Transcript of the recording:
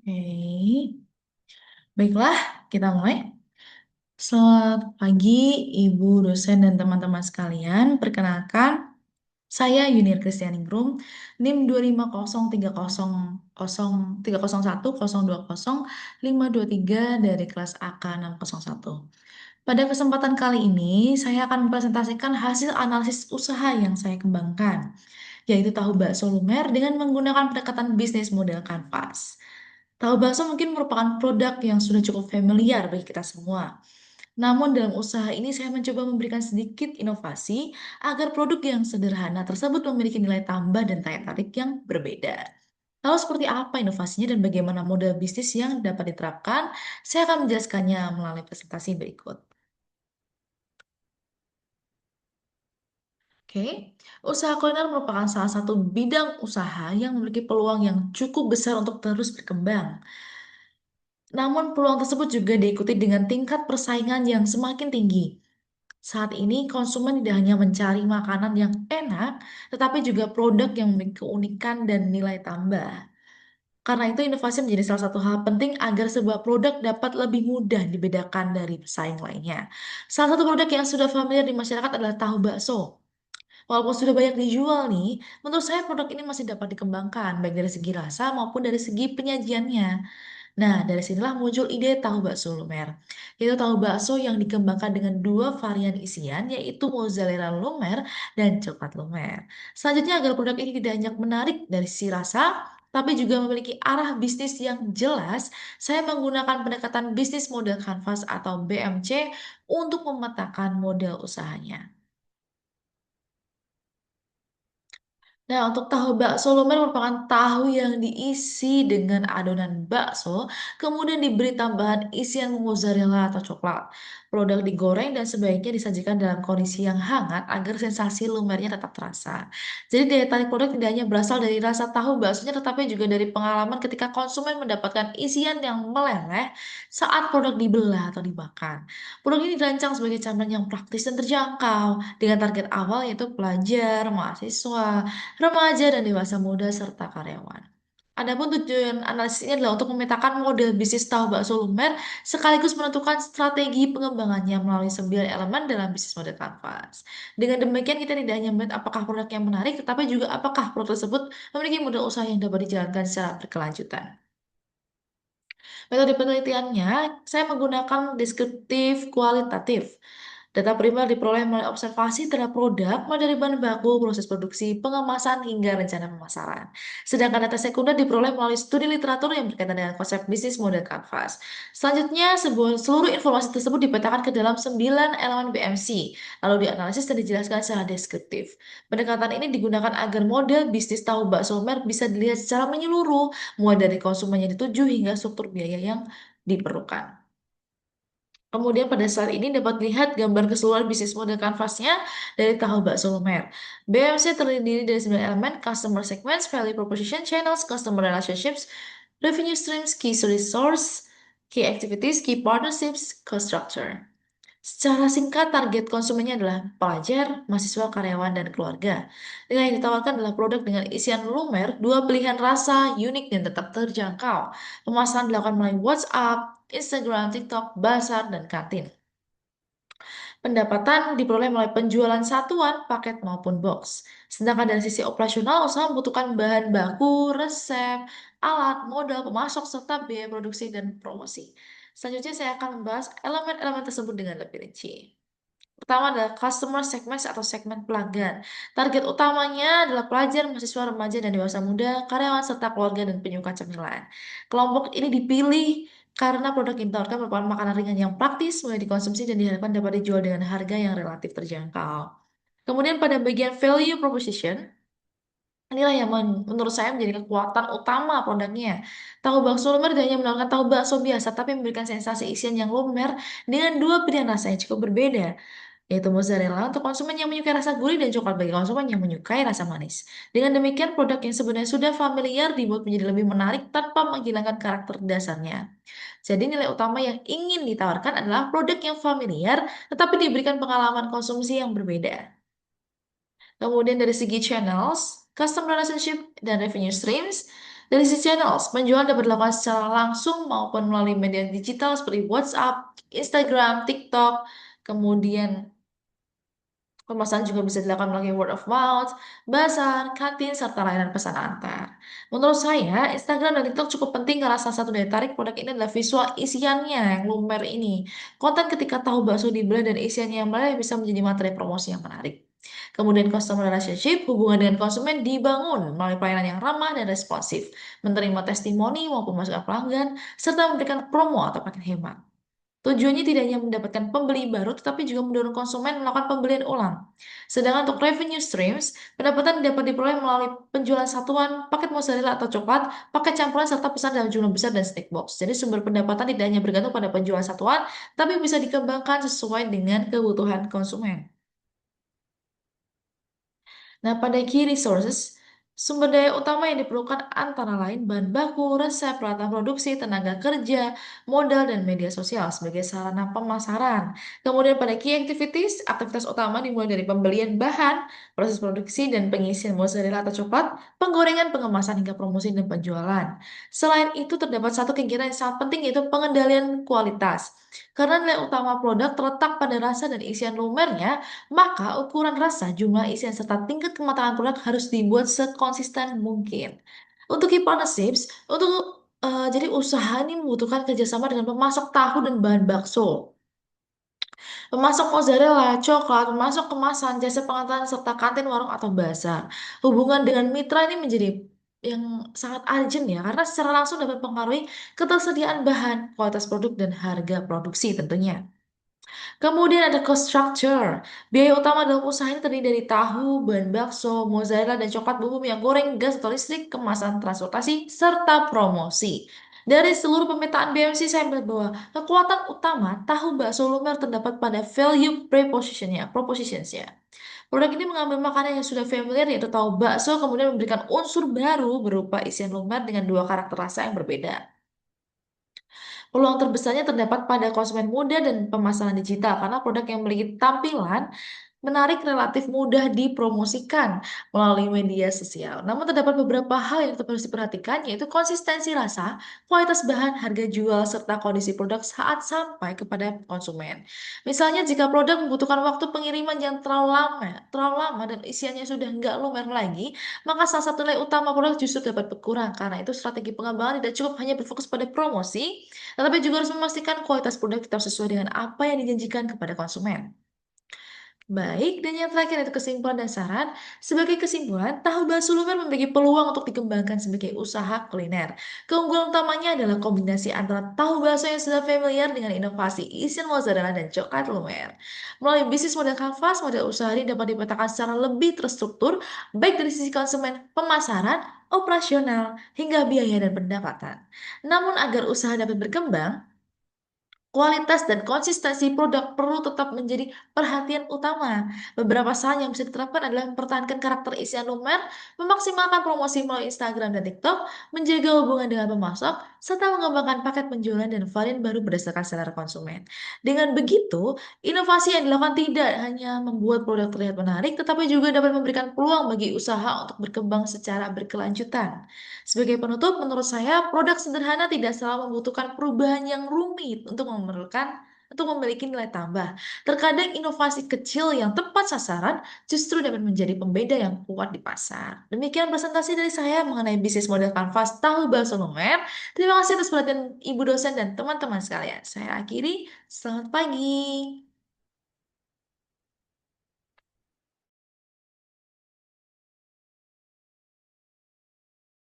Oke, baiklah, kita mulai. Selamat pagi, Ibu dosen dan teman-teman sekalian. Perkenalkan, saya Yunir Kristianingrum, NIM 250300301020523 dari kelas AK 601. Pada kesempatan kali ini, saya akan mempresentasikan hasil analisis usaha yang saya kembangkan, yaitu tahu bakso lumer dengan menggunakan pendekatan bisnis model kanvas. Tahu bakso mungkin merupakan produk yang sudah cukup familiar bagi kita semua. Namun dalam usaha ini saya mencoba memberikan sedikit inovasi agar produk yang sederhana tersebut memiliki nilai tambah dan daya tarik yang berbeda. Lalu seperti apa inovasinya dan bagaimana model bisnis yang dapat diterapkan? Saya akan menjelaskannya melalui presentasi berikut. Oke, usaha kuliner merupakan salah satu bidang usaha yang memiliki peluang yang cukup besar untuk terus berkembang. Namun peluang tersebut juga diikuti dengan tingkat persaingan yang semakin tinggi. Saat ini konsumen tidak hanya mencari makanan yang enak, tetapi juga produk yang memiliki keunikan dan nilai tambah. Karena itu inovasi menjadi salah satu hal penting agar sebuah produk dapat lebih mudah dibedakan dari pesaing lainnya. Salah satu produk yang sudah familiar di masyarakat adalah tahu bakso. Walaupun sudah banyak dijual nih, menurut saya produk ini masih dapat dikembangkan, baik dari segi rasa maupun dari segi penyajiannya. Nah, dari sinilah muncul ide tahu bakso lumer. Yaitu tahu bakso yang dikembangkan dengan dua varian isian, yaitu mozzarella lumer dan coklat lumer. Selanjutnya, agar produk ini tidak hanya menarik dari sisi rasa, tapi juga memiliki arah bisnis yang jelas, saya menggunakan pendekatan bisnis model canvas atau BMC untuk memetakan model usahanya. Nah, untuk tahu bakso lumer merupakan tahu yang diisi dengan adonan bakso, kemudian diberi tambahan isian mozzarella atau coklat. Produk digoreng dan sebaiknya disajikan dalam kondisi yang hangat agar sensasi lumernya tetap terasa. Jadi daya tarik produk tidak hanya berasal dari rasa tahu baksonya, tetapi juga dari pengalaman ketika konsumen mendapatkan isian yang meleleh saat produk dibelah atau dimakan. Produk ini dirancang sebagai camilan yang praktis dan terjangkau, dengan target awal yaitu pelajar, mahasiswa, remaja dan dewasa muda serta karyawan. Adapun tujuan analisis ini adalah untuk memetakan model bisnis tahu bakso lumer sekaligus menentukan strategi pengembangannya melalui 9 elemen dalam bisnis model kanvas. Dengan demikian kita tidak hanya melihat apakah produk yang menarik, tetapi juga apakah produk tersebut memiliki model usaha yang dapat dijalankan secara berkelanjutan. Metode penelitiannya, saya menggunakan deskriptif kualitatif. Data primer diperoleh melalui observasi terhadap produk, mulai dari bahan baku, proses produksi, pengemasan, hingga rencana pemasaran. Sedangkan data sekunder diperoleh melalui studi literatur yang berkaitan dengan konsep bisnis model kanvas. Selanjutnya, seluruh informasi tersebut dipetakan ke dalam 9 elemen BMC, lalu dianalisis dan dijelaskan secara deskriptif. Pendekatan ini digunakan agar model bisnis tahu bakso lumer bisa dilihat secara menyeluruh, mulai dari konsumen yang dituju hingga struktur biaya yang diperlukan. Kemudian pada saat ini dapat lihat gambar keseluruhan bisnis model kanvasnya dari tahu bakso lumer. BMC terdiri dari 9 elemen: customer segments, value proposition, channels, customer relationships, revenue streams, key resource, key activities, key partnerships, cost structure. Secara singkat, target konsumennya adalah pelajar, mahasiswa, karyawan, dan keluarga. Dengan yang ditawarkan adalah produk dengan isian lumer, dua pilihan rasa, unik dan tetap terjangkau. Pemasaran dilakukan melalui WhatsApp, Instagram, TikTok, Bazar, dan kantin. Pendapatan diperoleh melalui penjualan satuan, paket, maupun box. Sedangkan dari sisi operasional, usaha membutuhkan bahan baku, resep, alat, modal, pemasok, serta biaya produksi dan promosi. Selanjutnya saya akan membahas elemen-elemen tersebut dengan lebih rinci. Pertama adalah customer segment atau segmen pelanggan. Target utamanya adalah pelajar, mahasiswa, remaja, dan dewasa muda, karyawan, serta keluarga dan penyuka cemilan. Kelompok ini dipilih karena produk yang ditawarkan merupakan makanan ringan yang praktis, mudah dikonsumsi, dan diharapkan dapat dijual dengan harga yang relatif terjangkau. Kemudian pada bagian value proposition, inilah yang menurut saya menjadi kekuatan utama produknya. Tahu bakso lumer tidak hanya menawarkan tahu bakso biasa, tapi memberikan sensasi isian yang lumer dengan dua pilihan rasa yang cukup berbeda, yaitu mozzarella untuk konsumen yang menyukai rasa gurih dan coklat bagi konsumen yang menyukai rasa manis. Dengan demikian, produk yang sebenarnya sudah familiar dibuat menjadi lebih menarik tanpa menghilangkan karakter dasarnya. Jadi nilai utama yang ingin ditawarkan adalah produk yang familiar, tetapi diberikan pengalaman konsumsi yang berbeda. Kemudian dari segi channels, customer relationship, dan revenue streams, Dari sisi channels, penjualan dapat dilakukan secara langsung maupun melalui media digital seperti WhatsApp, Instagram, TikTok, kemudian pemesanan juga bisa dilakukan melalui word of mouth, bazar, kantin, serta layanan pesan antar. Menurut saya, Instagram dan TikTok cukup penting karena salah satu daya tarik produk ini adalah visual isiannya yang lumer ini. Konten ketika tahu bakso dibelah dan isiannya yang menarik bisa menjadi materi promosi yang menarik. Kemudian customer relationship, hubungan dengan konsumen dibangun melalui pelayanan yang ramah dan responsif, menerima testimoni maupun masukan pelanggan, serta memberikan promo atau paket hemat. Tujuannya tidak hanya mendapatkan pembeli baru, tetapi juga mendorong konsumen melakukan pembelian ulang. Sedangkan untuk revenue streams, pendapatan dapat diperoleh melalui penjualan satuan, paket mozzarella atau coklat, paket campuran, serta pesan dalam jumlah besar dan snack box. Jadi sumber pendapatan tidak hanya bergantung pada penjualan satuan, tapi bisa dikembangkan sesuai dengan kebutuhan konsumen. Nah, pada key resources, sumber daya utama yang diperlukan antara lain bahan baku, resep, peralatan produksi, tenaga kerja, modal, dan media sosial sebagai sarana pemasaran. Kemudian pada key activities, aktivitas utama dimulai dari pembelian bahan, proses produksi, dan pengisian mozzarella atau coklat, penggorengan, pengemasan, hingga promosi dan penjualan. Selain itu, terdapat satu kegiatan yang sangat penting yaitu pengendalian kualitas. Karena nilai utama produk terletak pada rasa dan isian lumernya, maka ukuran rasa, jumlah isian, serta tingkat kematangan produk harus dibuat sekonsisten mungkin. Untuk key partnerships, jadi usaha ini membutuhkan kerjasama dengan pemasok tahu dan bahan bakso, pemasok mozzarella, coklat, pemasok kemasan, jasa pengantaran, serta kantin, warung, atau bazar. Hubungan dengan mitra ini menjadi yang sangat urgent ya, karena secara langsung dapat mempengaruhi ketersediaan bahan, kualitas produk, dan harga produksi tentunya. Kemudian ada cost structure. Biaya utama dalam usaha ini terdiri dari tahu, bahan bakso, mozzarella, dan coklat, bumbu minyak goreng, gas atau listrik, kemasan transportasi, serta promosi. Dari seluruh pemetaan BMC, saya melihat bahwa kekuatan utama tahu bakso lumer terdapat pada value propositionsnya. Produk ini mengambil makanan yang sudah familiar yaitu tahu bakso, kemudian memberikan unsur baru berupa isian lumer dengan dua karakter rasa yang berbeda. Peluang terbesarnya terdapat pada konsumen muda dan pemasaran digital karena produk yang memiliki tampilan menarik relatif mudah dipromosikan melalui media sosial. Namun terdapat beberapa hal yang tetap harus diperhatikan yaitu konsistensi rasa, kualitas bahan, harga jual, serta kondisi produk saat sampai kepada konsumen. Misalnya jika produk membutuhkan waktu pengiriman yang terlalu lama dan isiannya sudah nggak lumer lagi, maka salah satu nilai utama produk justru dapat berkurang. Karena itu strategi pengembangan tidak cukup hanya berfokus pada promosi, tetapi juga harus memastikan kualitas produk tetap sesuai dengan apa yang dijanjikan kepada konsumen. Baik, dan yang terakhir itu kesimpulan dan saran. Sebagai kesimpulan, tahu bakso lumer memiliki peluang untuk dikembangkan sebagai usaha kuliner. Keunggulan utamanya adalah kombinasi antara tahu bakso yang sudah familiar dengan inovasi isian mozzarella dan coklat lumer. Melalui bisnis model kanvas, model usaha ini dapat dipetakan secara lebih terstruktur, baik dari sisi konsumen, pemasaran, operasional, hingga biaya dan pendapatan. Namun agar usaha dapat berkembang, kualitas dan konsistensi produk perlu tetap menjadi perhatian utama. Beberapa saran yang bisa diterapkan adalah mempertahankan karakter isian lumer, memaksimalkan promosi melalui Instagram dan TikTok, menjaga hubungan dengan pemasok, serta mengembangkan paket penjualan dan varian baru berdasarkan selera konsumen. Dengan begitu, inovasi yang dilakukan tidak hanya membuat produk terlihat menarik, tetapi juga dapat memberikan peluang bagi usaha untuk berkembang secara berkelanjutan. Sebagai penutup, menurut saya produk sederhana tidak selalu membutuhkan perubahan yang rumit untuk memiliki nilai tambah. Terkadang inovasi kecil yang tepat sasaran justru dapat menjadi pembeda yang kuat di pasar. Demikian presentasi dari saya mengenai bisnis model kanvas tahu bakso lumer. Terima kasih atas perhatian Ibu dosen dan teman-teman sekalian. Saya akhiri, selamat pagi.